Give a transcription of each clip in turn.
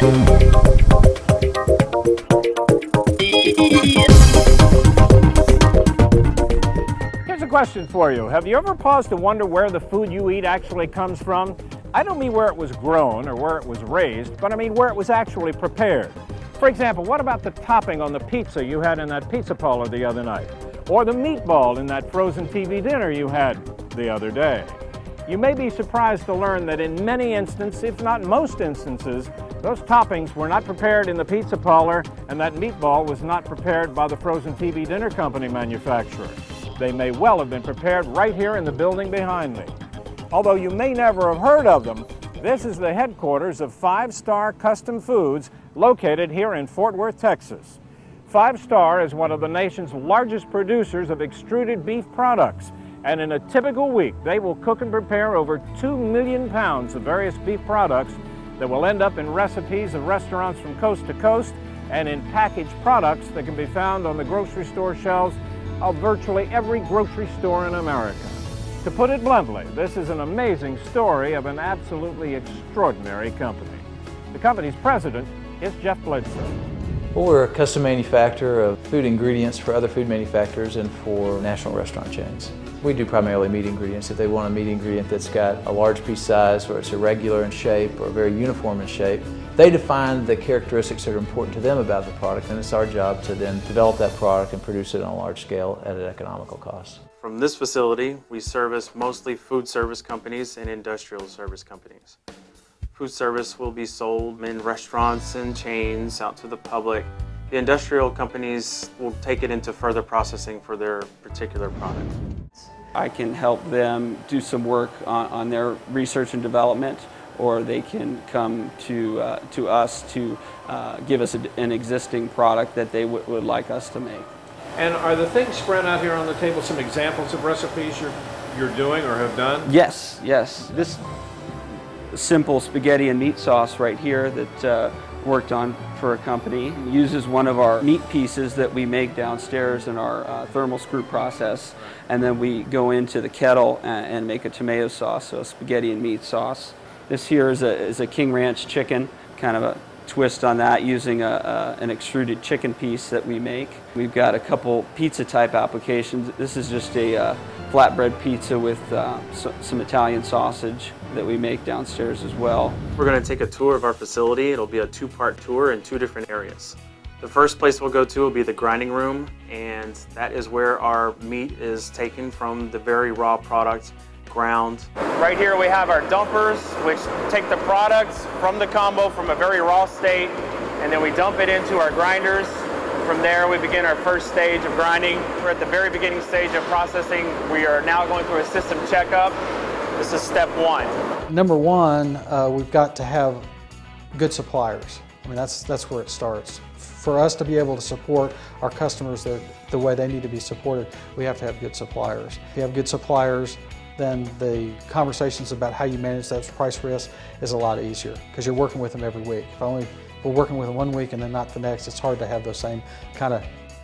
Here's a question for you. Have you ever paused to wonder where the food you eat actually comes from? I don't mean where it was grown or where it was raised, but I mean where it was actually prepared. For example, what about the topping on the pizza you had in that pizza parlor the other night? Or the meatball in that frozen TV dinner you had the other day? You may be surprised to learn that in many instances, if not most instances, those toppings were not prepared in the pizza parlor, and that meatball was not prepared by the frozen TV dinner company manufacturer. They may well have been prepared right here in the building behind me. Although you may never have heard of them, this is the headquarters of 5 Star Custom Foods located here in Fort Worth, Texas. 5 Star is one of the nation's largest producers of extruded beef products, and in a typical week they will cook and prepare over 2 million pounds of various beef products that will end up in recipes of restaurants from coast to coast and in packaged products that can be found on the grocery store shelves of virtually every grocery store in America. To put it bluntly, this is an amazing story of an absolutely extraordinary company. The company's president is Jeff Bledsoe. Well, we're a custom manufacturer of food ingredients for other food manufacturers and for national restaurant chains. We do primarily meat ingredients. If they want a meat ingredient that's got a large piece size or it's irregular in shape or very uniform in shape, they define the characteristics that are important to them about the product, and it's our job to then develop that product and produce it on a large scale at an economical cost. From this facility, we service mostly food service companies and industrial service companies. Food service will be sold in restaurants and chains out to the public. The industrial companies will take it into further processing for their particular product. I can help them do some work on their research and development, or they can come to us to give us an existing product that they would like us to make. And are the things spread out here on the table some examples of recipes you're doing or have done? Yes, yes. This simple spaghetti and meat sauce right here that worked on for a company uses one of our meat pieces that we make downstairs in our thermal screw process, and then we go into the kettle and make a tomato sauce, so a spaghetti and meat sauce. This here is a King Ranch chicken, kind of a twist on that using an extruded chicken piece that we make. We've got a couple pizza type applications. This is just a flatbread pizza with some Italian sausage that we make downstairs as well. We're going to take a tour of our facility. It'll be a 2-part tour in 2 different areas. The first place we'll go to will be the grinding room, and that is where our meat is taken from the very raw product, ground. Right here we have our dumpers, which take the products from the combo from a very raw state, and then we dump it into our grinders. From there we begin our first stage of grinding. We're at the very beginning stage of processing. We are now going through a system checkup. This is step 1. Number 1, we've got to have good suppliers. I mean, that's where it starts. For us to be able to support our customers the way they need to be supported, we have to have good suppliers. If you have good suppliers, then the conversations about how you manage those price risks is a lot easier because you're working with them every week. If we're working with them one week and then not the next, it's hard to have those same kind of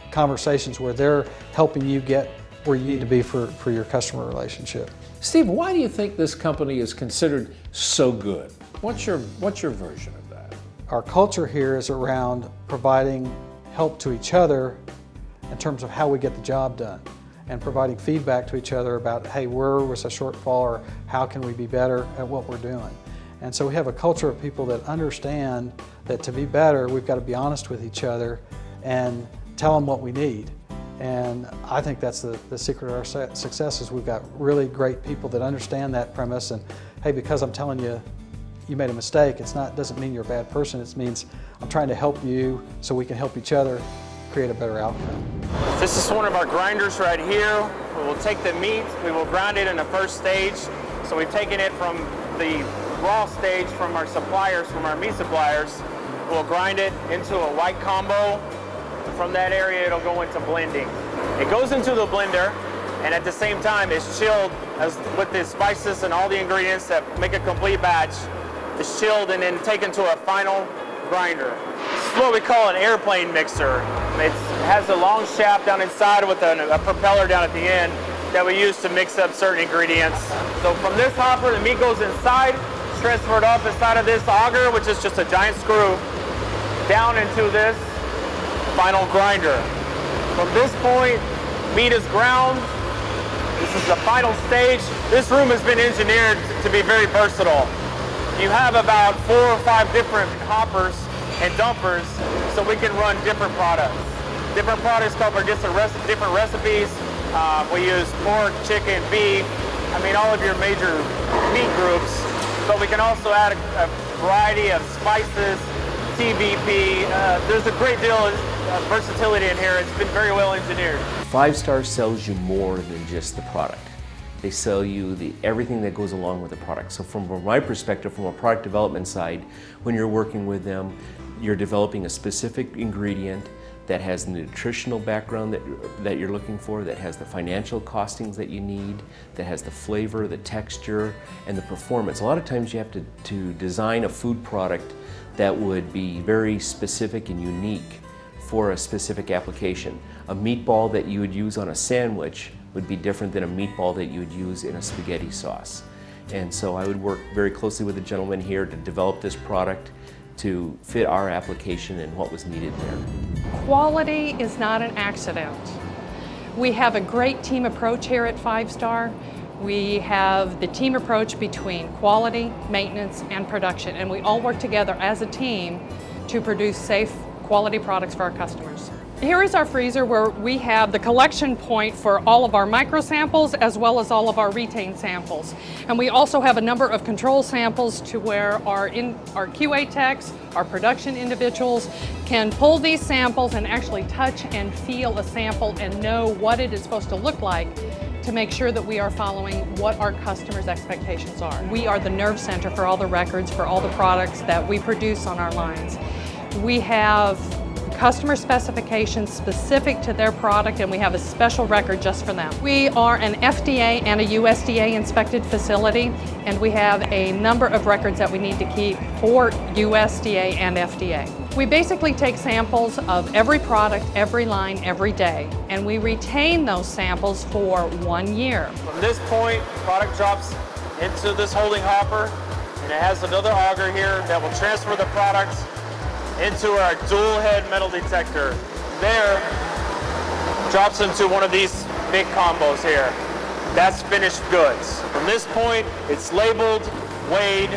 conversations where they're helping you get where you need to be for your customer relationship. Steve, why do you think this company is considered so good? What's your version of that? Our culture here is around providing help to each other in terms of how we get the job done, and providing feedback to each other about, hey, where was a shortfall, or how can we be better at what we're doing. And so we have a culture of people that understand that to be better, we've got to be honest with each other and tell them what we need. And I think that's the secret of our success is we've got really great people that understand that premise, and hey, because I'm telling you you made a mistake, it doesn't mean you're a bad person. It means I'm trying to help you so we can help each other create a better outcome. This is one of our grinders right here. We will take the meat, we will grind it in the first stage. So we've taken it from the raw stage from our suppliers, from our meat suppliers. We'll grind it into a white combo. From that area, it'll go into blending. It goes into the blender, and at the same time, it's chilled with the spices and all the ingredients that make a complete batch. It's chilled and then taken to a final grinder. This is what we call an airplane mixer. It has a long shaft down inside with a propeller down at the end that we use to mix up certain ingredients. So from this hopper, the meat goes inside, transferred up inside of this auger, which is just a giant screw, down into this final grinder. From this point, meat is ground. This is the final stage. This room has been engineered to be very versatile. You have about 4 or 5 different hoppers and dumpers, so we can run different products. Different products cover different recipes. We use pork, chicken, beef, I mean all of your major meat groups, but we can also add a variety of spices, TVP. There's a great deal of versatility in here. It's been very well engineered. 5 Star sells you more than just the product. They sell you everything that goes along with the product. So from my perspective, from a product development side, when you're working with them, you're developing a specific ingredient that has the nutritional background that you're looking for, that has the financial costings that you need, that has the flavor, the texture, and the performance. A lot of times you have to design a food product that would be very specific and unique for a specific application. A meatball that you would use on a sandwich would be different than a meatball that you would use in a spaghetti sauce. And so I would work very closely with the gentleman here to develop this product to fit our application and what was needed there. Quality is not an accident. We have a great team approach here at 5 Star. We have the team approach between quality, maintenance, and production, and we all work together as a team to produce safe, quality products for our customers. Here is our freezer where we have the collection point for all of our micro samples as well as all of our retained samples. And we also have a number of control samples to where our QA techs, our production individuals can pull these samples and actually touch and feel a sample and know what it is supposed to look like to make sure that we are following what our customers' expectations are. We are the nerve center for all the records, for all the products that we produce on our lines. We have customer specifications specific to their product, and we have a special record just for them. We are an FDA and a USDA inspected facility, and we have a number of records that we need to keep for USDA and FDA. We basically take samples of every product, every line, every day, and we retain those samples for 1 year. From this point, product drops into this holding hopper, and it has another auger here that will transfer the products into our dual head metal detector. There, drops into one of these big combos here. That's finished goods. From this point, it's labeled, weighed,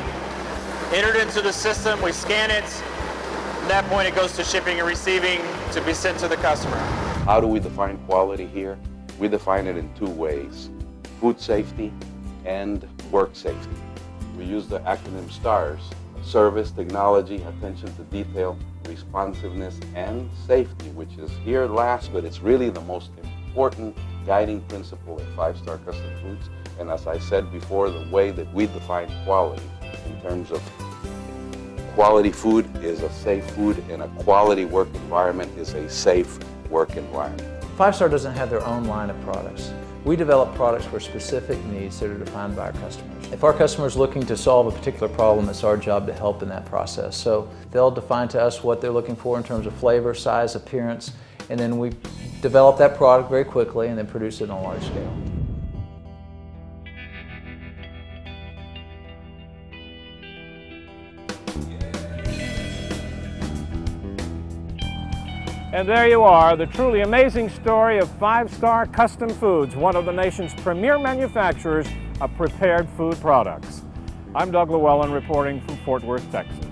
entered into the system, we scan it. From that point, it goes to shipping and receiving to be sent to the customer. How do we define quality here? We define it in 2 ways: food safety and work safety. We use the acronym STARS: service, technology, attention to detail, responsiveness, and safety, which is here last, but it's really the most important guiding principle at 5 Star Custom Foods. And as I said before, the way that we define quality in terms of quality food is a safe food, and a quality work environment is a safe work environment. 5 Star doesn't have their own line of products. We develop products for specific needs that are defined by our customers. If our customer is looking to solve a particular problem, it's our job to help in that process. So they'll define to us what they're looking for in terms of flavor, size, appearance, and then we develop that product very quickly and then produce it on a large scale. And there you are, the truly amazing story of 5 Star Custom Foods, one of the nation's premier manufacturers of prepared food products. I'm Doug Llewellyn reporting from Fort Worth, Texas.